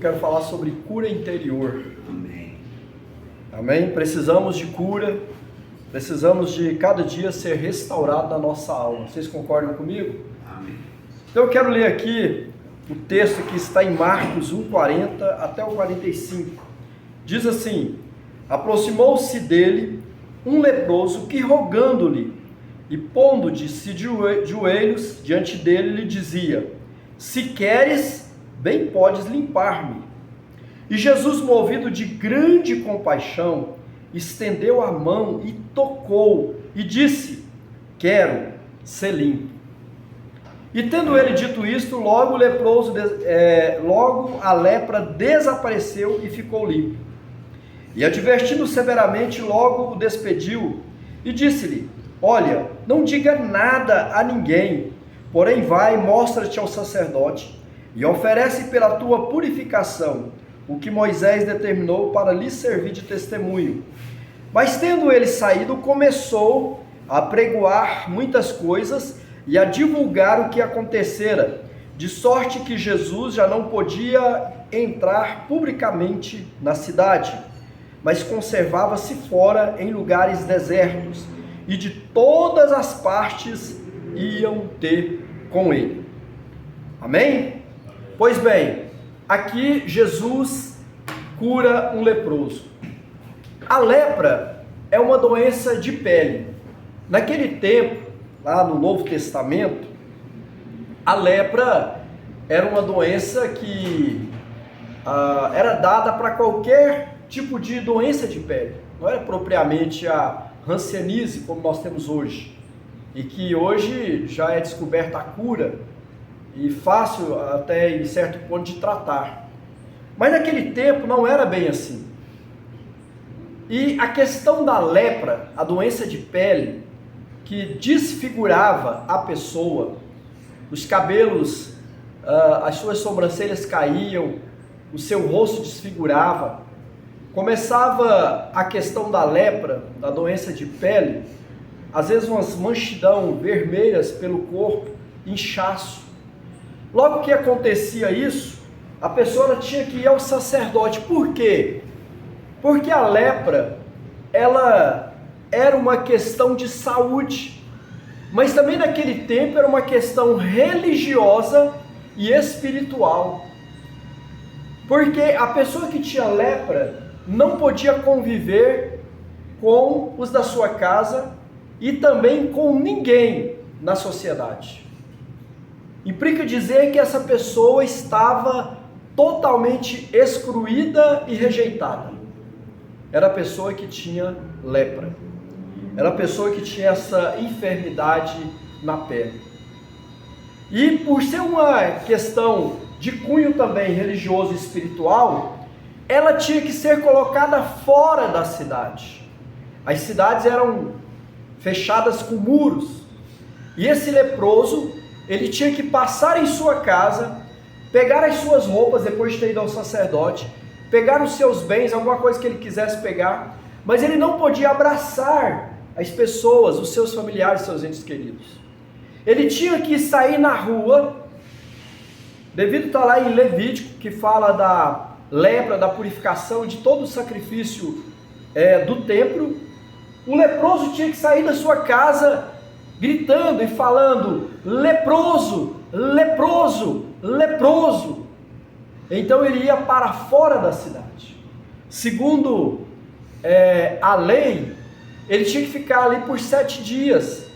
quero falar sobre cura interior. Amém. Amém? Precisamos de cura, precisamos de cada dia ser restaurado na nossa alma. Vocês concordam comigo? Amém. Então eu quero ler aqui o texto que está em Marcos 1:40 até o 45. Diz assim: aproximou-se dele um leproso que, rogando-lhe e pondo-se de joelhos diante dele, lhe dizia: se queres, bem podes limpar-me. E Jesus, movido de grande compaixão, estendeu a mão e tocou, e disse: quero ser limpo. E tendo ele dito isto, logo a lepra desapareceu e ficou limpo. E advertindo severamente, logo o despediu e disse-lhe: olha, não diga nada a ninguém, porém vai, mostra-te ao sacerdote e oferece pela tua purificação o que Moisés determinou para lhe servir de testemunho. Mas tendo ele saído, começou a pregoar muitas coisas e a divulgar o que acontecera, de sorte que Jesus já não podia entrar publicamente na cidade, mas conservava-se fora em lugares desertos, e de todas as partes iam ter com ele. Amém? Pois bem, aqui Jesus cura um leproso. A lepra é uma doença de pele. Naquele tempo, lá no Novo Testamento, a lepra era uma doença que era dada para qualquer tipo de doença de pele. Não era propriamente a hanseníase como nós temos hoje, e que hoje já é descoberta a cura e fácil até em certo ponto de tratar. Mas naquele tempo não era bem assim. E a questão da lepra, a doença de pele, que desfigurava a pessoa, os cabelos, as suas sobrancelhas caíam, o seu rosto desfigurava. Começava a questão da lepra, da doença de pele, às vezes umas manchidão vermelhas pelo corpo, inchaço. Logo que acontecia isso, a pessoa tinha que ir ao sacerdote. Por quê? Porque a lepra, ela era uma questão de saúde, mas também naquele tempo era uma questão religiosa e espiritual. Porque a pessoa que tinha lepra não podia conviver com os da sua casa e também com ninguém na sociedade. Implica dizer que essa pessoa estava totalmente excluída e rejeitada. Era a pessoa que tinha lepra. Era a pessoa que tinha essa enfermidade na pele. E por ser uma questão de cunho também religioso e espiritual, ela tinha que ser colocada fora da cidade. As cidades eram fechadas com muros. E esse leproso, ele tinha que passar em sua casa, pegar as suas roupas depois de ter ido ao sacerdote, pegar os seus bens, alguma coisa que ele quisesse pegar, mas ele não podia abraçar as pessoas, os seus familiares, seus entes queridos. Ele tinha que sair na rua, devido a estar lá em Levítico, que fala da lepra, da purificação, de todo o sacrifício do templo. O leproso tinha que sair da sua casa gritando e falando: leproso, leproso, leproso. Então ele ia para fora da cidade. Segundo a lei, ele tinha que ficar ali por 7 dias.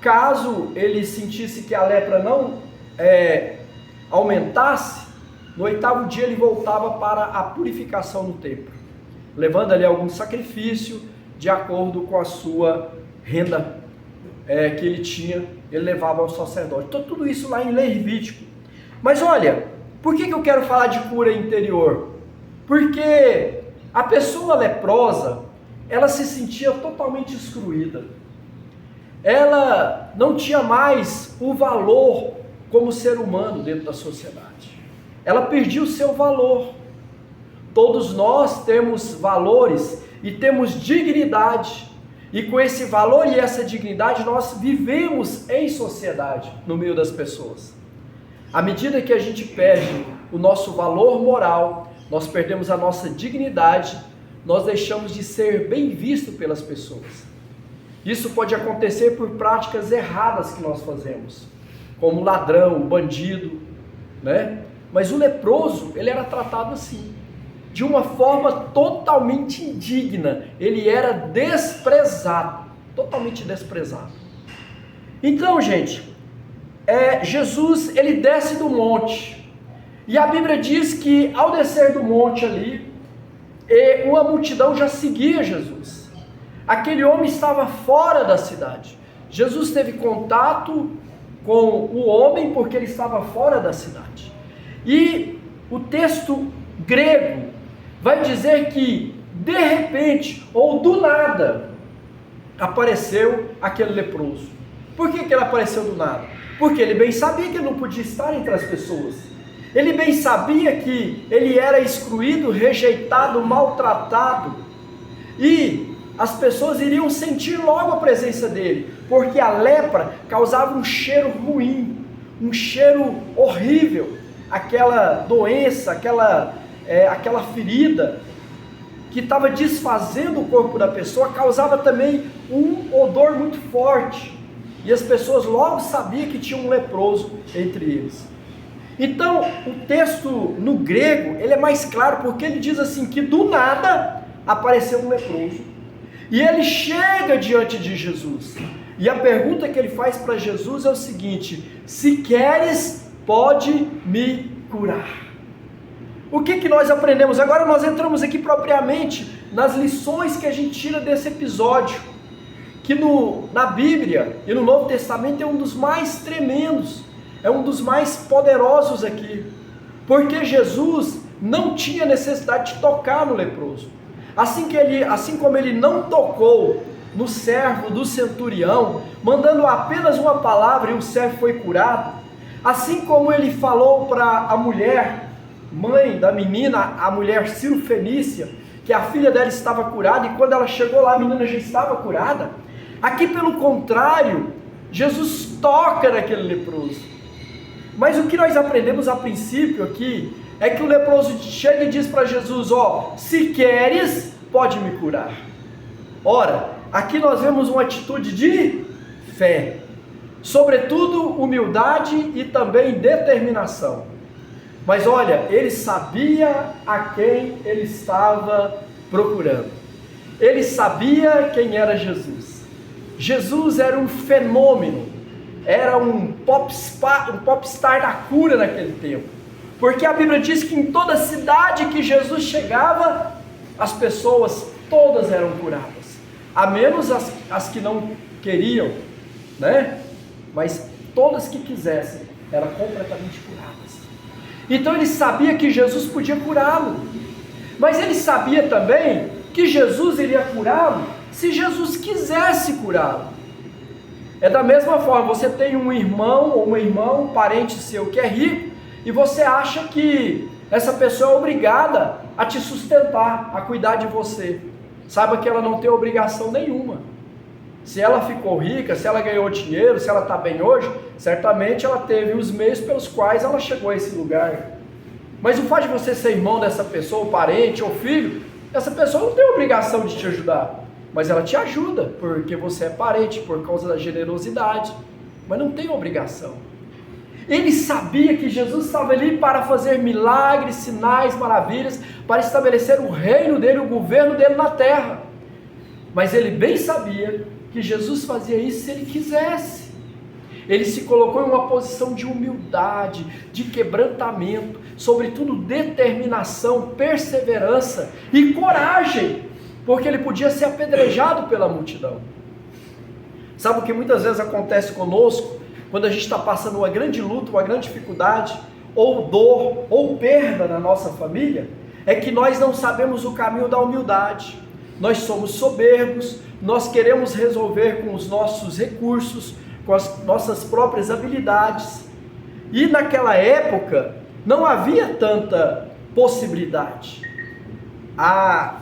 Caso ele sentisse que a lepra não aumentasse, no 8º dia ele voltava para a purificação no templo, levando ali algum sacrifício de acordo com a sua renda que ele tinha, ele levava ao sacerdote. Então tudo isso lá em Levítico. Mas olha, por que eu quero falar de cura interior? Porque a pessoa leprosa, ela se sentia totalmente excluída. Ela não tinha mais o valor como ser humano dentro da sociedade. Ela perdia o seu valor. Todos nós temos valores e temos dignidade. E com esse valor e essa dignidade, nós vivemos em sociedade, no meio das pessoas. À medida que a gente perde o nosso valor moral, nós perdemos a nossa dignidade, nós deixamos de ser bem visto pelas pessoas. Isso pode acontecer por práticas erradas que nós fazemos, como o ladrão, o bandido, né? Mas o leproso, ele era tratado assim, de uma forma totalmente indigna, ele era desprezado, totalmente desprezado. Então, gente, Jesus, ele desce do monte, e a Bíblia diz que ao descer do monte ali, uma multidão já seguia Jesus. Aquele homem estava fora da cidade. Jesus teve contato com o homem porque ele estava fora da cidade. E o texto grego vai dizer que de repente, ou do nada, apareceu aquele leproso. Por que ele apareceu do nada? Porque ele bem sabia que ele não podia estar entre as pessoas. Ele bem sabia que ele era excluído, rejeitado, maltratado. E as pessoas iriam sentir logo a presença dele, porque a lepra causava um cheiro ruim, um cheiro horrível. Aquela doença, aquela ferida que estava desfazendo o corpo da pessoa, causava também um odor muito forte. E as pessoas logo sabiam que tinha um leproso entre eles. Então, o texto no grego, ele é mais claro, porque ele diz assim, que do nada apareceu um leproso. E ele chega diante de Jesus. E a pergunta que ele faz para Jesus é o seguinte: se queres, pode me curar. O que nós aprendemos? Agora nós entramos aqui propriamente nas lições que a gente tira desse episódio, que na Bíblia e no Novo Testamento é um dos mais tremendos, é um dos mais poderosos aqui, porque Jesus não tinha necessidade de tocar no leproso. Assim como ele não tocou no servo do centurião, mandando apenas uma palavra e o servo foi curado, assim como ele falou para a mulher, mãe da menina, a mulher Cirofenícia, que a filha dela estava curada, e quando ela chegou lá a menina já estava curada. Aqui pelo contrário, Jesus toca naquele leproso. Mas o que nós aprendemos a princípio aqui é que o leproso chega e diz para Jesus: se queres, pode me curar. Ora, aqui nós vemos uma atitude de fé, sobretudo humildade e também determinação. Mas olha, ele sabia a quem ele estava procurando. Ele sabia quem era Jesus. Jesus era um fenômeno, era um popstar da cura naquele tempo. Porque a Bíblia diz que em toda cidade que Jesus chegava, as pessoas todas eram curadas, a menos as que não queriam, né? Mas todas que quisessem eram completamente curadas. Então ele sabia que Jesus podia curá-lo, mas ele sabia também que Jesus iria curá-lo se Jesus quisesse curá-lo. É da mesma forma, você tem um irmão ou uma irmã, um parente seu que é rico, e você acha que essa pessoa é obrigada a te sustentar, a cuidar de você. Saiba que ela não tem obrigação nenhuma. Se ela ficou rica, se ela ganhou dinheiro, se ela está bem hoje, certamente ela teve os meios pelos quais ela chegou a esse lugar. Mas o fato de você ser irmão dessa pessoa, ou parente, ou filho, essa pessoa não tem obrigação de te ajudar. Mas ela te ajuda, porque você é parente, por causa da generosidade. Mas não tem obrigação. Ele sabia que Jesus estava ali para fazer milagres, sinais, maravilhas, para estabelecer o reino dele, o governo dele na terra. Mas ele bem sabia que Jesus fazia isso se ele quisesse. Ele se colocou em uma posição de humildade, de quebrantamento, sobretudo determinação, perseverança e coragem, porque ele podia ser apedrejado pela multidão. Sabe o que muitas vezes acontece conosco, quando a gente está passando uma grande luta, uma grande dificuldade, ou dor, ou perda na nossa família? É que nós não sabemos o caminho da humildade. Nós somos soberbos, nós queremos resolver com os nossos recursos, com as nossas próprias habilidades. E naquela época não havia tanta possibilidade. A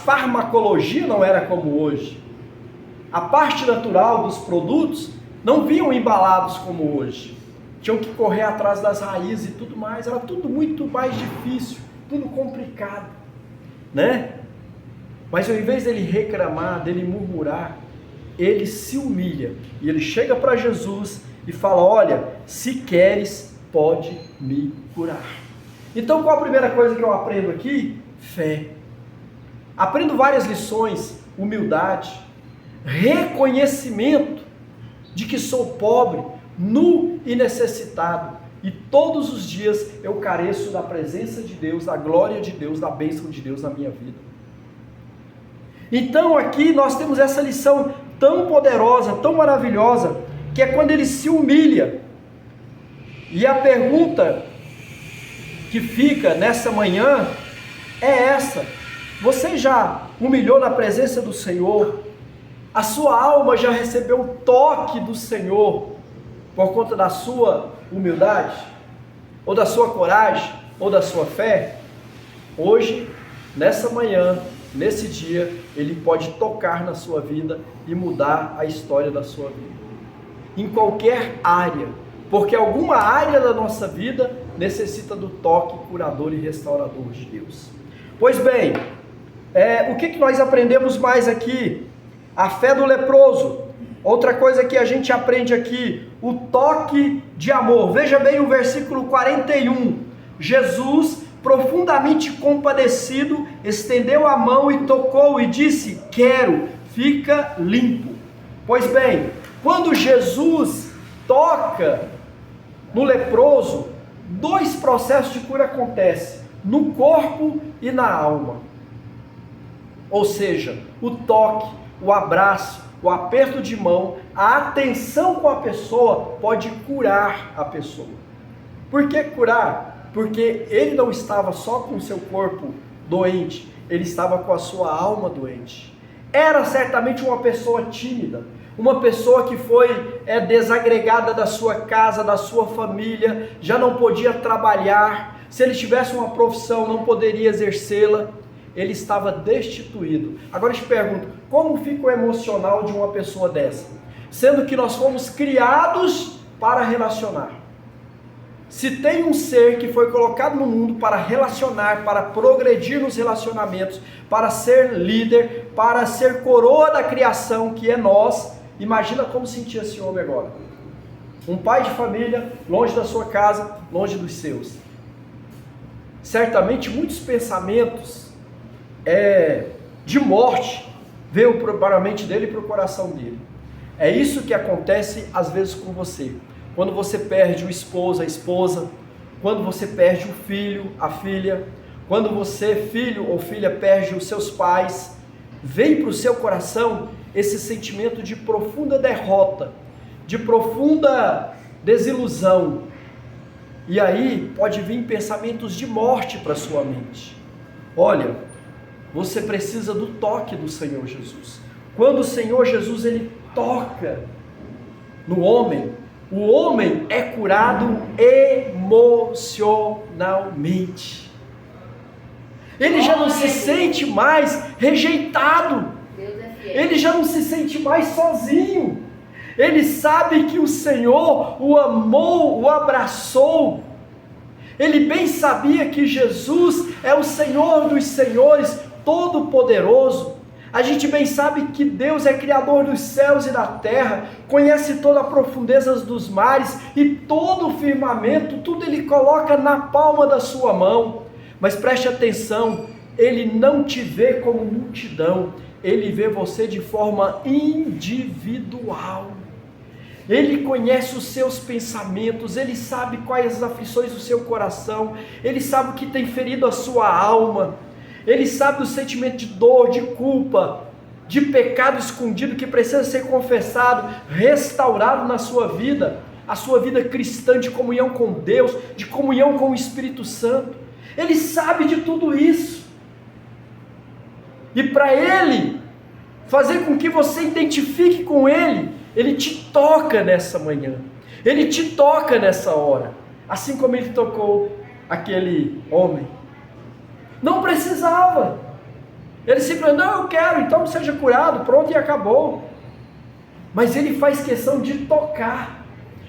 farmacologia não era como hoje. A parte natural dos produtos não vinham embalados como hoje. tinham que correr atrás das raízes e tudo mais, era tudo muito mais difícil, tudo complicado, né? Mas ao invés dele reclamar, dele murmurar, ele se humilha e ele chega para Jesus e fala: olha, se queres, pode me curar. Então qual a primeira coisa que eu aprendo aqui? Fé. Aprendo várias lições: humildade, reconhecimento de que sou pobre, nu e necessitado, e todos os dias eu careço da presença de Deus, da glória de Deus, da bênção de Deus na minha vida. Então aqui nós temos essa lição tão poderosa, tão maravilhosa, que é quando ele se humilha. E a pergunta que fica nessa manhã é essa: você já humilhou na presença do Senhor? A sua alma já recebeu o toque do Senhor por conta da sua humildade? Ou da sua coragem? Ou da sua fé? Hoje, nessa manhã, nesse dia, Ele pode tocar na sua vida e mudar a história da sua vida. Em qualquer área, porque alguma área da nossa vida necessita do toque curador e restaurador de Deus. Pois bem, o que nós aprendemos mais aqui? A fé do leproso. Outra coisa que a gente aprende aqui, o toque de amor. Veja bem o versículo 41. Jesus, profundamente compadecido, estendeu a mão e tocou e disse: quero, fica limpo. Pois bem, quando Jesus toca no leproso, dois processos de cura acontecem: no corpo e na alma. Ou seja, o toque, o abraço, o aperto de mão, a atenção com a pessoa pode curar a pessoa. Por que curar? Porque ele não estava só com o seu corpo doente, ele estava com a sua alma doente. Era certamente uma pessoa tímida, uma pessoa que foi desagregada da sua casa, da sua família, já não podia trabalhar, se ele tivesse uma profissão não poderia exercê-la. Ele estava destituído. Agora eu te pergunto, como fica o emocional de uma pessoa dessa? Sendo que nós fomos criados para relacionar. Se tem um ser que foi colocado no mundo para relacionar, para progredir nos relacionamentos, para ser líder, para ser coroa da criação, que é nós, imagina como sentia esse homem agora. Um pai de família, longe da sua casa, longe dos seus. Certamente muitos pensamentos de morte veio para a mente dele e para o coração dele. É isso que acontece às vezes com você. Quando você perde o esposo, a esposa, quando você perde o filho, a filha, quando você, filho ou filha, perde os seus pais, vem para o seu coração esse sentimento de profunda derrota, de profunda desilusão. E aí pode vir pensamentos de morte para a sua mente. Olha, você precisa do toque do Senhor Jesus. Quando o Senhor Jesus ele toca no homem, o homem é curado emocionalmente. Ele já não se sente mais rejeitado. Ele já não se sente mais sozinho. Ele sabe que o Senhor o amou, o abraçou. Ele bem sabia que Jesus é o Senhor dos senhores, todo-poderoso. A gente bem sabe que Deus é criador dos céus e da terra, conhece toda a profundeza dos mares e todo o firmamento, tudo Ele coloca na palma da sua mão. Mas preste atenção, Ele não te vê como multidão, Ele vê você de forma individual. Ele conhece os seus pensamentos, Ele sabe quais as aflições do seu coração, Ele sabe o que tem ferido a sua alma, Ele sabe o sentimento de dor, de culpa, de pecado escondido que precisa ser confessado, restaurado na sua vida, a sua vida cristã de comunhão com Deus, de comunhão com o Espírito Santo. Ele sabe de tudo isso. E para Ele fazer com que você identifique com Ele, Ele te toca nessa manhã, Ele te toca nessa hora, assim como Ele tocou aquele homem. Não precisava, ele simplesmente, não, eu quero, então seja curado, pronto e acabou. Mas ele faz questão de tocar,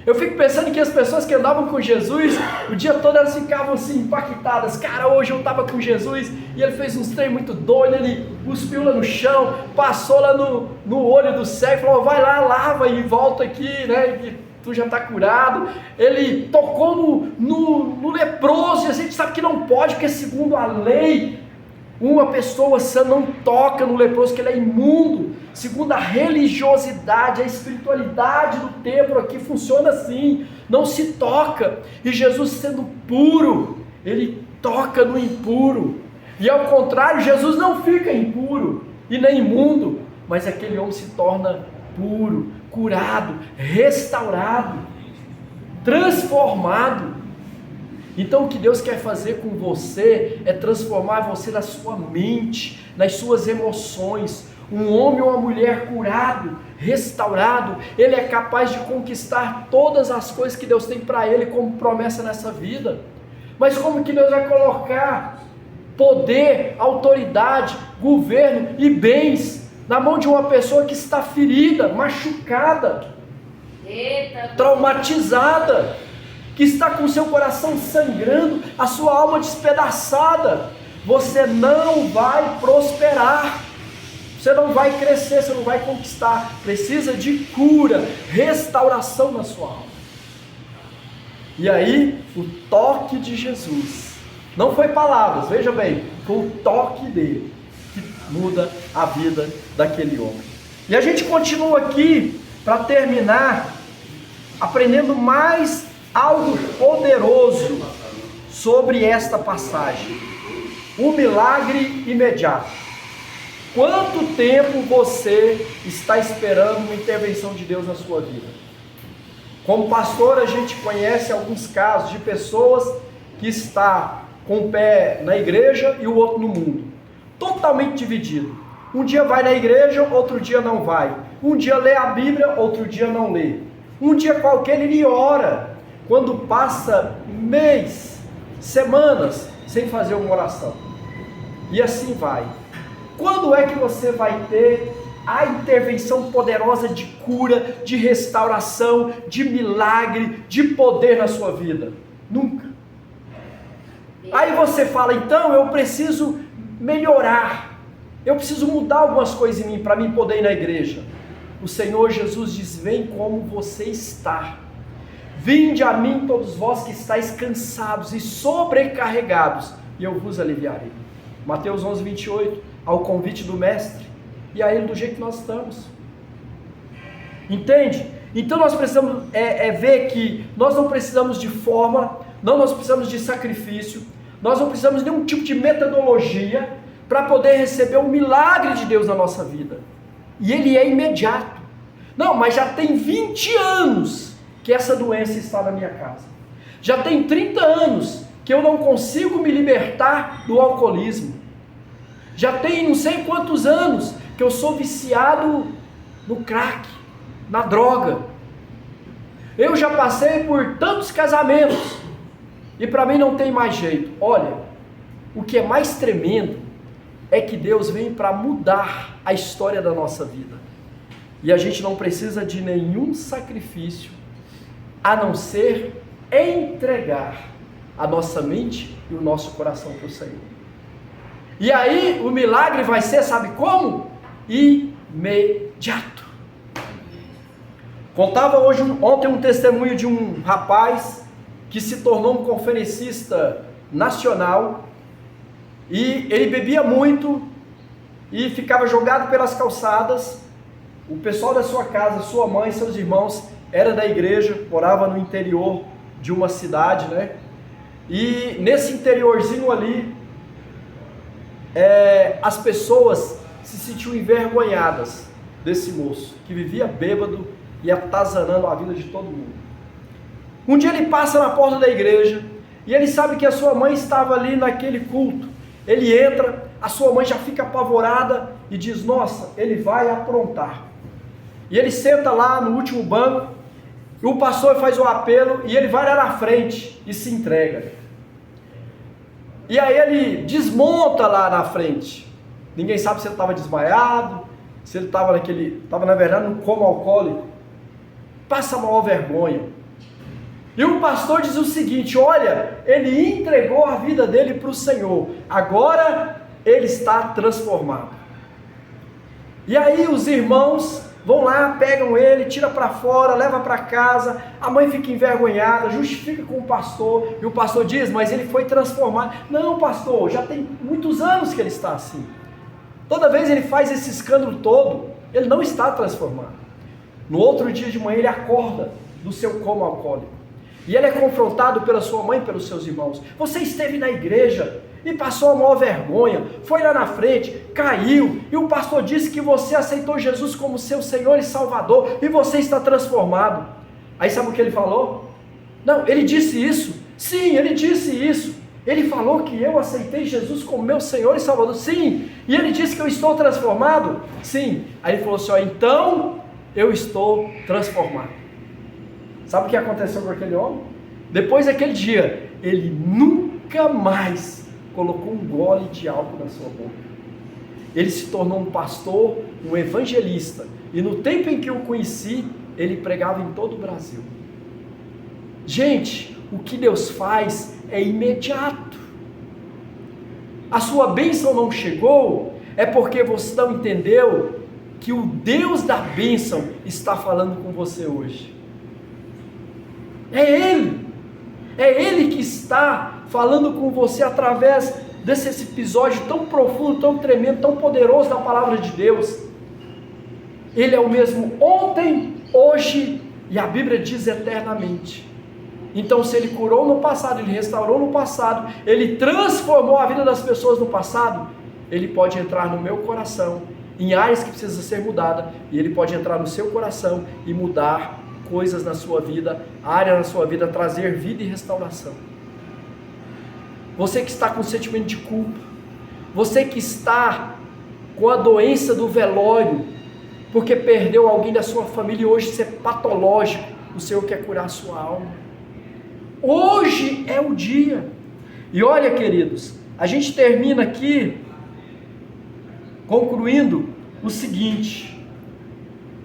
Eu fico pensando que as pessoas que andavam com Jesus, o dia todo elas ficavam assim impactadas. Cara, hoje eu estava com Jesus e ele fez uns trem muito doido, ele cuspiu lá no chão, passou lá no olho do cego, falou, vai lá, lava e volta aqui, né, que tu já está curado. Ele tocou no leproso, e a gente sabe que não pode, porque segundo a lei, uma pessoa sã não toca no leproso, que ele é imundo. Segundo a religiosidade, a espiritualidade do templo aqui funciona assim, não se toca. E Jesus, sendo puro, ele toca no impuro. E ao contrário, Jesus não fica impuro e nem imundo, mas aquele homem se torna puro, curado, restaurado, transformado. Então o que Deus quer fazer com você é transformar você na sua mente, nas suas emoções. Um homem ou uma mulher curado, restaurado, ele é capaz de conquistar todas as coisas que Deus tem para ele como promessa nessa vida. Mas como que Deus vai colocar poder, autoridade, governo e bens na mão de uma pessoa que está ferida, machucada, traumatizada, que está com seu coração sangrando, a sua alma despedaçada? Você não vai prosperar, você não vai crescer, você não vai conquistar. Precisa de cura, restauração na sua alma. E aí, o toque de Jesus, não foi palavras, veja bem, foi o toque dele que muda a vida daquele homem. E a gente continua aqui para terminar aprendendo mais algo poderoso sobre esta passagem. O milagre imediato. Quanto tempo você está esperando uma intervenção de Deus na sua vida? Como pastor, a gente conhece alguns casos de pessoas que estão com um pé na igreja e o outro no mundo, totalmente dividido. Um dia vai na igreja, outro dia não vai. Um dia lê a Bíblia, outro dia não lê. Um dia qualquer ele ora, quando passa mês, semanas, sem fazer uma oração. E assim vai. Quando é que você vai ter a intervenção poderosa de cura, de restauração, de milagre, de poder na sua vida? Nunca. Aí você fala, então eu preciso melhorar, eu preciso mudar algumas coisas em mim para mim poder ir na igreja. O Senhor Jesus diz, vem como você está. Vinde a mim todos vós que estáis cansados e sobrecarregados, e eu vos aliviarei. Mateus 11, 28, ao convite do mestre, e a ele do jeito que nós estamos. Entende? Então nós precisamos ver que nós não precisamos de forma, nós precisamos de sacrifício, nós não precisamos de nenhum tipo de metodologia para poder receber o milagre de Deus na nossa vida. E ele é imediato. Não, mas já tem 20 anos que essa doença está na minha casa. Já tem 30 anos que eu não consigo me libertar do alcoolismo. Já tem não sei quantos anos que eu sou viciado no crack, na droga. Eu já passei por tantos casamentos e para mim não tem mais jeito. Olha, o que é mais tremendo é que Deus vem para mudar a história da nossa vida. E a gente não precisa de nenhum sacrifício, a não ser entregar a nossa mente e o nosso coração para o Senhor. E aí o milagre vai ser, sabe como? Imediato. Contava ontem um testemunho de um rapaz que se tornou um conferencista nacional, e ele bebia muito e ficava jogado pelas calçadas. O pessoal da sua casa, sua mãe, seus irmãos, era da igreja, morava no interior de uma cidade, né? E nesse interiorzinho ali, as pessoas se sentiam envergonhadas desse moço, que vivia bêbado e atazanando a vida de todo mundo. Um dia ele passa na porta da igreja, e ele sabe que a sua mãe estava ali naquele culto. Ele entra, a sua mãe já fica apavorada e diz, nossa, ele vai aprontar. E ele senta lá no último banco, e o pastor faz o apelo, e ele vai lá na frente e se entrega. E aí ele desmonta lá na frente. Ninguém sabe se ele estava desmaiado, se ele estava na verdade no coma alcoólico. Passa a maior vergonha. E o pastor diz o seguinte: olha, ele entregou a vida dele para o Senhor, agora ele está transformado. E aí os irmãos vão lá, pegam ele, tira para fora, leva para casa, a mãe fica envergonhada, justifica com o pastor, e o pastor diz: mas ele foi transformado. Não, pastor, já tem muitos anos que ele está assim. Toda vez ele faz esse escândalo todo, ele não está transformado. No outro dia de manhã ele acorda do seu coma alcoólico, e ele é confrontado pela sua mãe e pelos seus irmãos. Você esteve na igreja e passou a maior vergonha, foi lá na frente, caiu, e o pastor disse que você aceitou Jesus como seu Senhor e Salvador, e você está transformado. Aí sabe o que ele falou? Não, ele disse isso. Sim, ele disse isso. Ele falou que eu aceitei Jesus como meu Senhor e Salvador. Sim. E ele disse que eu estou transformado. Sim. Aí ele falou assim: ó, então eu estou transformado. Sabe o que aconteceu com aquele homem? Depois daquele dia, ele nunca mais colocou um gole de álcool na sua boca. Ele se tornou um pastor, um evangelista, e no tempo em que eu o conheci, ele pregava em todo o Brasil. Gente, o que Deus faz é imediato. A sua bênção não chegou, é porque você não entendeu que o Deus da bênção está falando com você hoje. É Ele que está falando com você através desse episódio tão profundo, tão tremendo, tão poderoso da palavra de Deus. Ele é o mesmo ontem, hoje e a Bíblia diz eternamente. Então, se Ele curou no passado, Ele restaurou no passado, Ele transformou a vida das pessoas no passado, Ele pode entrar no meu coração, em áreas que precisam ser mudadas, e Ele pode entrar no seu coração e mudar coisas na sua vida, áreas na sua vida, trazer vida e restauração. Você que está com sentimento de culpa, você que está com a doença do velório, porque perdeu alguém da sua família e hoje isso é patológico, o Senhor quer curar a sua alma. Hoje é o dia. E olha, queridos, a gente termina aqui concluindo o seguinte,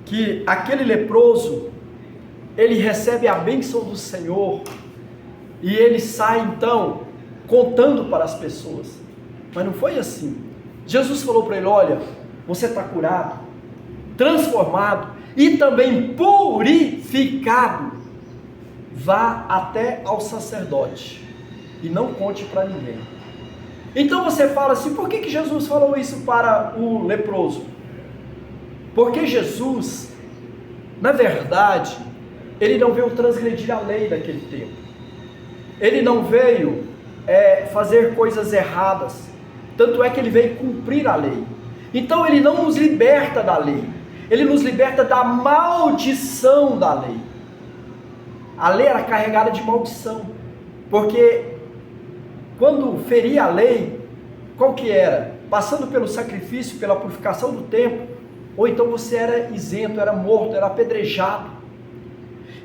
que aquele leproso, ele recebe a bênção do Senhor, e ele sai então contando para as pessoas. Mas não foi assim. Jesus falou para ele: olha, você está curado, transformado e também purificado. Vá até ao sacerdote e não conte para ninguém. Então você fala assim: por que Jesus falou isso para o leproso? Porque Jesus, na verdade, ele não veio transgredir a lei daquele tempo. Ele não veio fazer coisas erradas. Tanto é que ele veio cumprir a lei. Então ele não nos liberta da lei. Ele nos liberta da maldição da lei. A lei era carregada de maldição. Porque quando feria a lei, qual que era? Passando pelo sacrifício, pela purificação do templo, ou então você era isento, era morto, era apedrejado.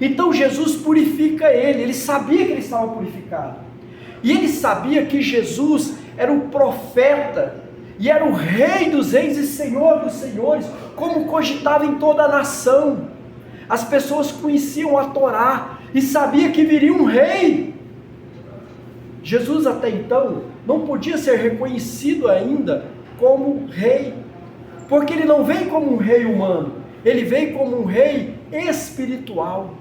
Então Jesus purifica ele sabia que ele estava purificado, e ele sabia que Jesus era o profeta, e era o rei dos reis e senhor dos senhores, como cogitava em toda a nação. As pessoas conheciam a Torá, e sabia que viria um rei. Jesus até então não podia ser reconhecido ainda como rei, porque ele não veio como um rei humano, ele veio como um rei espiritual,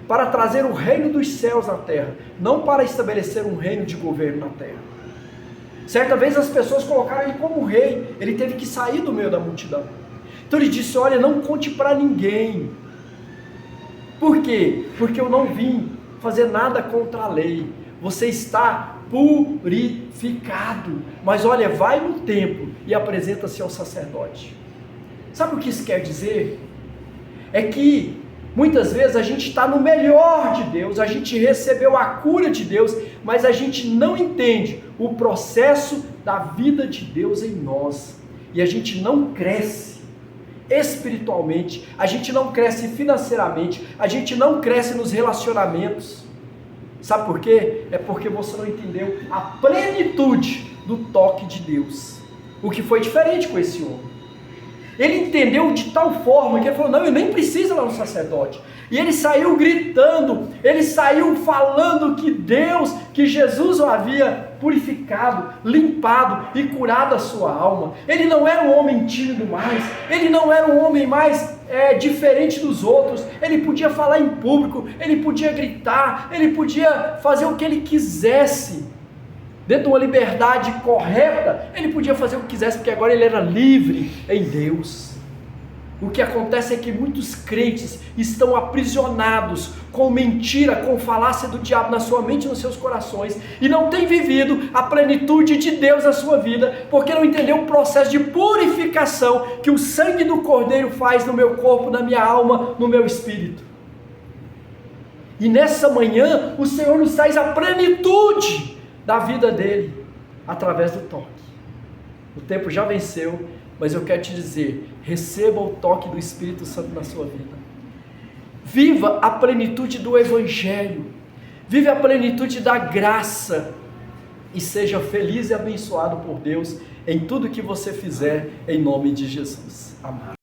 para trazer o reino dos céus na terra, não para estabelecer um reino de governo na terra. Certa vez as pessoas colocaram ele como rei, ele teve que sair do meio da multidão. Então ele disse: olha, não conte para ninguém. Por quê? Porque eu não vim fazer nada contra a lei. Você está purificado. Mas olha, vai no templo e apresenta-se ao sacerdote. Sabe o que isso quer dizer? É que muitas vezes a gente está no melhor de Deus, a gente recebeu a cura de Deus, mas a gente não entende o processo da vida de Deus em nós, e a gente não cresce espiritualmente, a gente não cresce financeiramente, a gente não cresce nos relacionamentos. Sabe por quê? É porque você não entendeu a plenitude do toque de Deus, o que foi diferente com esse homem. Ele entendeu de tal forma que ele falou, não, eu nem preciso ir lá no sacerdote. E ele saiu gritando, ele saiu falando que Jesus o havia purificado, limpado e curado a sua alma. Ele não era um homem tímido mais, ele não era um homem mais diferente dos outros. Ele podia falar em público, ele podia gritar, ele podia fazer o que ele quisesse. Dentro de uma liberdade correta, ele podia fazer o que quisesse, porque agora ele era livre em Deus. O que acontece é que muitos crentes estão aprisionados com mentira, com falácia do diabo na sua mente e nos seus corações, e não têm vivido a plenitude de Deus na sua vida, porque não entendeu o processo de purificação que o sangue do Cordeiro faz no meu corpo, na minha alma, no meu espírito. E nessa manhã, o Senhor nos traz a plenitude da vida dele, através do toque. O tempo já venceu, mas eu quero te dizer, receba o toque do Espírito Santo na sua vida. Viva a plenitude do Evangelho, vive a plenitude da graça, e seja feliz e abençoado por Deus, em tudo que você fizer, em nome de Jesus. Amém.